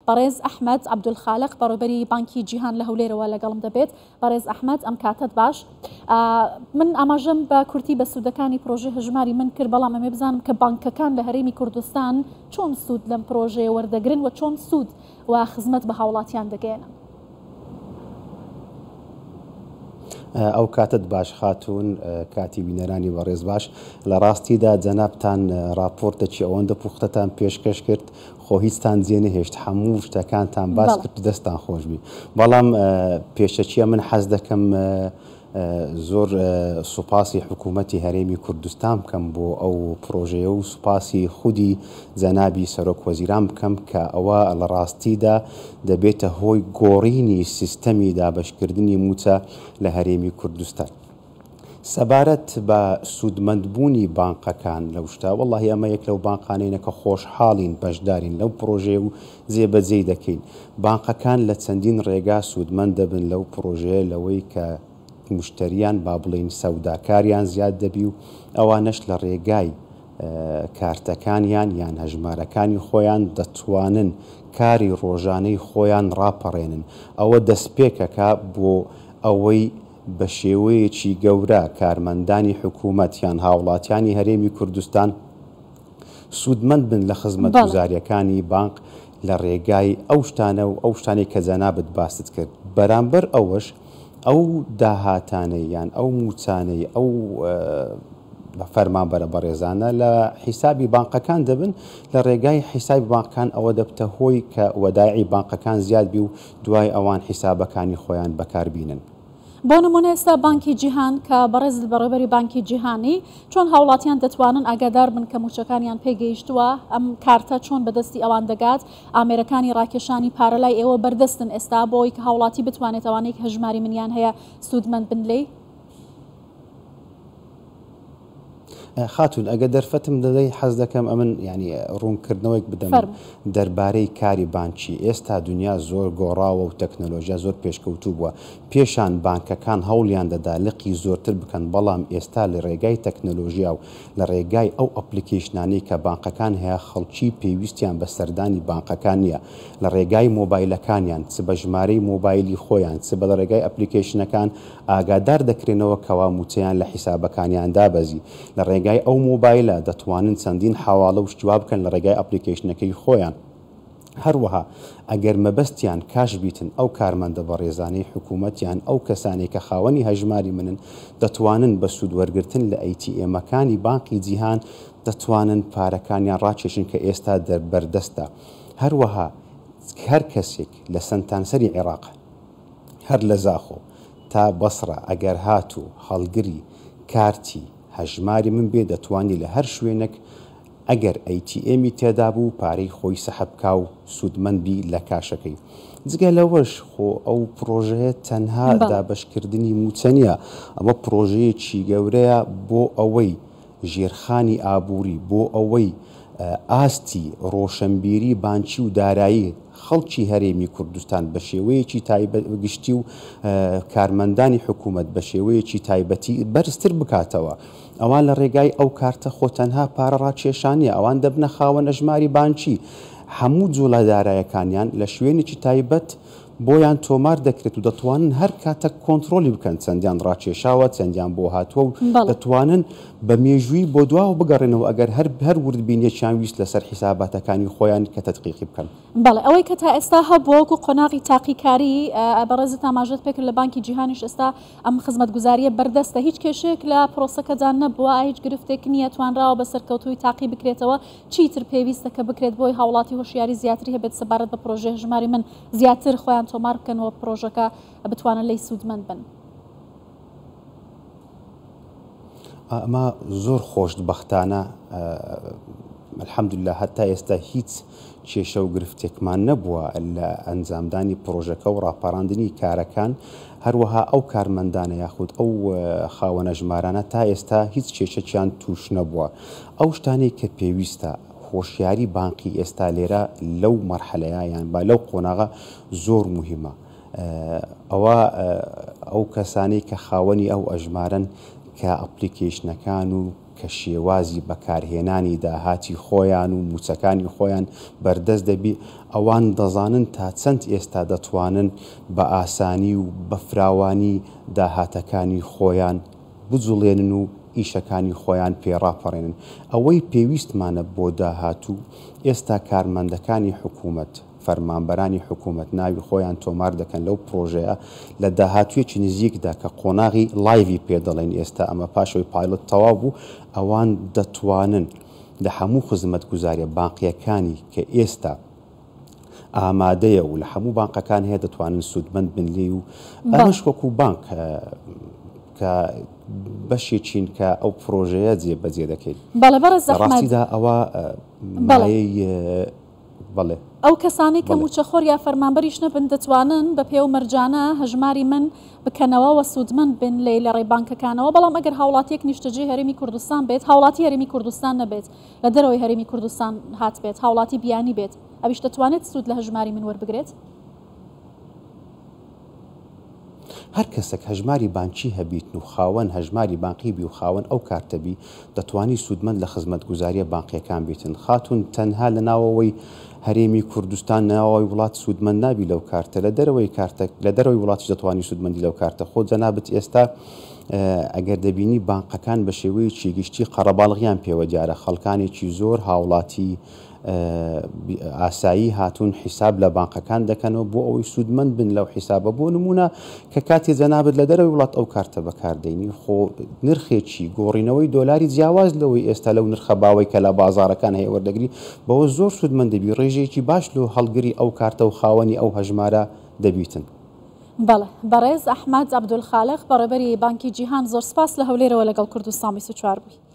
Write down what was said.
بەڕێز ئەحمەد عەبدولخالق بەڕێوەبەری بانکی جیهان لە هەولێرەوە لەگەڵم دەبێت. بەڕێز ئەحمەد ئەم کاتت باش. من ئاماژەم بە کورتی بە سوودەکانی پرۆژێ هەژماری من کرد، بەڵام ئەمێ بزانم کە بانکەکان لە هەرێمی کوردستان چۆن سوود لەم پرۆژەیە وەردەگرن و چۆن سوود و خزمەت بە هاوڵاتیان دەگەێنن. ئەو کاتت باش خاتون کاتی بینەرانی بەڕێز باش، لە ڕاستیدا جەنابتان راپۆرتێکی ئەوەندە پوختەتان پێشکەش کرد، خۆ هیچتان جێ نەهێشت، هەموو شتەکانتان باس کرد دەستان خۆش بی. بەڵام پێشەچیە من حەز دەکەم زۆر سوپاسی حکوومەتی هەرێمی کوردستان بکەم بۆ ئەو پرۆژەیە و سوپاسی خودی جەنابی سەرۆک وەزیران بکەم کە ئەوە لە ڕاستیدا دەبێتە هۆی گۆڕینی سیستەمی دابەشکردنی موچە لە هەرێمی کوردستان. سەبارەت بە سوودمەندبوونی بانقەکان لەو شتا، وەڵڵاهی ئەمە یەک لەو بانقانەیە کە خۆشحاڵین بەشدارین لەو پرۆژێ و جێبەجێی دەکەین. بانقەکان لە چەندین ڕێگا سوودمەند دەبن لەو پرۆژەیە، لەوەی کە مشتریان با بڵین سەوداکاریان زیاد دەبی و ئەوانەش لە ڕێگای کارتەکانیان یان هەژمارەکانی خۆیان دەتوانن کاری ڕۆژانەی خۆیان ڕاپەڕێنن. ئەوە دەستپێکەکە بۆ ئەوەی بە شێوەیەکی گەورە کارمەندانی حکوومەت یان هاوڵاتیانی هەرێمی کوردستان سوودمەند بن لە خزمەت گوزاریەکانی بانک لە ڕێگای ئەو شتانە و ئەو شتانی کە جەنابت باست کرد. بەرامبەر ئەوەش ئەو داهاتانەی یان ئەو موچانەی ئەو فەرمانبەرە بەڕێزانە لە حیسابی بانقەکان دەبن، لە ڕێگای حیسابی بانقەکان ئەوە دەبتە هۆی کە وەداعی بانقەکان زیاد بی و دوای ئەوان حیسابەکانی خۆیان بەکاربینن. بۆ نمونە ئێستا بانکی جیهان کە بەڕێز بەڕێوەبەری بانکی جیهانی چۆن هاوڵاتیان دەتوانن ئاگادار بن کە موچەکانیان پێگەیشتووە، ئەم کارتە چۆن بەدەستی ئەوان دەگات، ئامێرەکانی ڕاکێشانی پارەلای ئێوە بەردەستن ئێستا بۆی کە هاوڵاتی بتوانێت ئەوانەی کە هەژماری منیان هەیە سوودمەند بن لێی. خاتون ئەگە دەرفەتم دەدەی حەز دەکەم ئەمن ینی ڕوونکردنەوەیک بدەم دەربارەی کاری بانکی. ئێستا دنیا زۆر گۆڕاوە و تەکنەلۆژیا زۆر پێشکەوتوو بووە، پێشان بانکەکان هەوڵیان دەدا لقی زۆرتر بکەن، بەڵام ئێستا لە ڕێگای تەکنەلۆژیا و لە ڕێگای ئەو ئەپلیکیشنانەی کە بانکەکان هەیە خەڵکی پێویستیان بە سەردانی بانکەکان نییە، لە ڕێگای مۆبایلەکانیان چ بە ژمارەی مۆبایلی خۆیان چ بە لە ڕێگای ئەپلیکیشنەکان ئاگادار دەکرێنەوە کەوا موچەیان لە حیسابەکانیان دابەزی. لە ڕێگای ئەو مۆبایلە دەتوانن چەندین حواڵە و شتوا بکەن لە ڕێگای ئەپلیکیشنەکەی خۆیان. هەروەها ئەگەر مەبەستیان کاش بیتن ئەو کارمەندە بە ڕێزانەی حکوومەتیان ئەو کەسانێک کە خاوەنی هەژماری منن دەتوانن بە سوودوەرگرتن لە ئەیتیئێمەکانی بانکی جیهان دەتوانن پارەکانیان ڕاکێشن کە ئێستا بەردەستە. هەروەها هەر کەسێک لە سەنتانسەری عێراق هەر لە زاخۆ تا بەسڕە ئەگەر هاتوو هەڵگری کارتی هەژماری من بێ دەتوانی لە هەر شوێنێک ئەگەر ئەیتیئێمی تێدا بوو پارەی خۆی سەحبکا و سوودمەندبی لە کاشەکەی. جگە لەوەش خۆ ئەو پرۆژەیە تەنها دابەشکردنی موچە نیە، ئەمە پرۆژەیەکی گەورەیە بۆ ئەوەی ژێرخانی ئابووری، بۆ ئەوەی ئاستی ڕۆشنبیری بانکی و دارایی خەڵکی هەرێمی کوردستان بە شێوەیەکی گشتی و کارمەندانی حکوومەت بە شێوەیەکی تایبەتی بەرزتر بکاتەوە. ئەوان لە ڕێگای ئەو کارتە خۆتەنها پارە ڕاکێشانیە، ئەوان دەبنە خاوەنە ژماری بانکی. هەموو جوڵە دارایەکانیان لە شوێنێکی تایبەت بۆیان تۆمار دەکرێت و دەتوانن هەر کاتە کۆنتترۆلی بکەن، چەندیان ڕاکێشاوە چەندیان بۆ هاتووە و دەتوانن بە مێژووی بۆ دواوە بگەڕێنەوە ئەگەر هەر وردبینێکیان ویست لەسەر حیساباتەکانی خۆیان کە تەدقیقی بکەن. بەڵێ ئەوەی کە تا ئێستا هەبووە وەکو قۆناغی تاقیکاری بەڕێزت ئاماژەت پێکرد لە بانکی جیهانیش ئێستا ئەم خزمەتگوزاریە بەردەستە، هیچ کێشەیەک لە پرۆسەکەجان نەبووە، هیچ گرفتێک نییە، توانراوە بە سەرکەوتووی تاقی بکرێتەوە. چیتر پێویستە کە بکرێت بۆی هاوڵاتی هۆشیاری زیاتری هەبێت سەبارەت بە پرۆژێ هەژماری من زیاتر خۆیان تۆمار بکەنەوە پرۆژەکە بتوانن لی سوودمەند بن؟ ئەمە زۆر خۆشبەختانە الحەمدوللا هەتا ئێستا هیچ کێشە و گرفتێکمان نەبووە لە ئەنجامدانی پرۆژەکە و ڕاپەڕاندنی کارەکان. هەروەها ئەو کارمەندانە یاخود ئەو خاوەنە ژمارانە تا ئێستا هیچ کێشەیان توش نەبووە. ئەو شتانەی کە پێویستە هۆشیاری بانکی ئێستا لێرە لەو مەرحەلەیە یان با لەو قۆناغە زۆر موهیمە. ئەو کەسانەی کە خاوەنی ئەو ئەژمارن کە ئەپلیکیشنەکان و کە شێوازی بەکارهێنانی داهاتی خۆیان و موچەکانی خۆیان بەردەست دەبی ئەوان دەزانن تا چەند ئێستا دەتوانن بە ئاسانی و بە فراوانی داهاتەکانی خۆیان بجوڵێنن و ئیشەکانی خۆیان پێڕاپەڕێنن. ئەوەی پێویستمانە بۆ داهاتوو ئێستا کارمەندەکانی حکوومەت فەرمانبەرانی حکوومەت ناوی خۆیان تۆمار دەکەن لەو پرۆژەیە لە داهاتوویەکی نزیکدا کە قۆناغی لایڤی پێدەڵێن ئێستا ئەمە پاشەوەی پایلۆت تەواو بوو ئەوان دەتوانن لە هەموو خزمەتگوزاریە بانقیەکانی کە ئێستا ئامادەیە و لە هەموو بانقەکان هەیە دەتوانن سوودمەند بن لێ و ئەمەش وەکو بانک کە بەشێکین کە ئەو پرۆژەیە جێبەجێ دەکەیت. ڕاستیدا ئەوە بەڵێ ئەو کەسانی کە موچەخۆر یا فەرمانبەریش نەبن دەتوانن بە پێ و مەرجانە هەژماری من بکەنەوە و سوودمەند بن لە ڕێی بانکەکانەوە. بەڵام ئەگەر هاوڵاتیەک نیشتەجێ هەرێمی کوردستان بێت، هاوڵاتی هەرێمی کوردستان نەبێت، لە دەرەوەی هەرێمی کوردستان هات بێت، هاوڵاتی بیانی بێت، ئەویش دەتوانێت سوود لە هەژماری من وەربگرێت؟ هەر کەسێک هەژماری بانکی هەبیت و خاوەن هەژماری بانقی بی و خاوەن ئەو کارتەبی دەتوانی سوودمەند لە خزمەتگوزاریە بانقیەکان بێتن. خاتون تەنها لە ناوەوەی هەرێمی کوردستان ناوەوەی وڵات سوودمەند نابی لەو کارتە، لە دەرەوەی وڵاتش دەتوانی سوودمەندی لەو کارتە. خۆ جەنابەت ئێستا ئەگەر دەبینی بانقەکان بە شێوەیەکی گشتی قەرەباڵغیان پێوە دیارە خەڵکانێکی زۆر هاوڵاتی ئاسایی هاتوون حیساب لە بانقەکان دەکەنەوە بۆ ئەوەی سوودمەند بن لەو حیسابە. بۆ نمونە کە کاتی جەنابەت لە دەرەوەی وڵات ئەو کارتە بەکاردێنی خۆ نرخێکی گۆڕینەوەی دۆلاری جیاواز لەوەی ئێستا لەو نرخە باوەی کە لە بازارەکان هەیە وەردەگری بەوە زۆر سوودمەند دەبی ڕێژەیەکی باش لە هەڵگری ئەو کارتە و خاوەنی ئەو هەژمارە دەبیتن. بەڵێ بەڕێز ئەحمەد عەبدولخالق بەڕێبەری بانکی جیهان زۆر سپاس لە هەولێرەوە لەگەڵ کوردستان 24 بووی.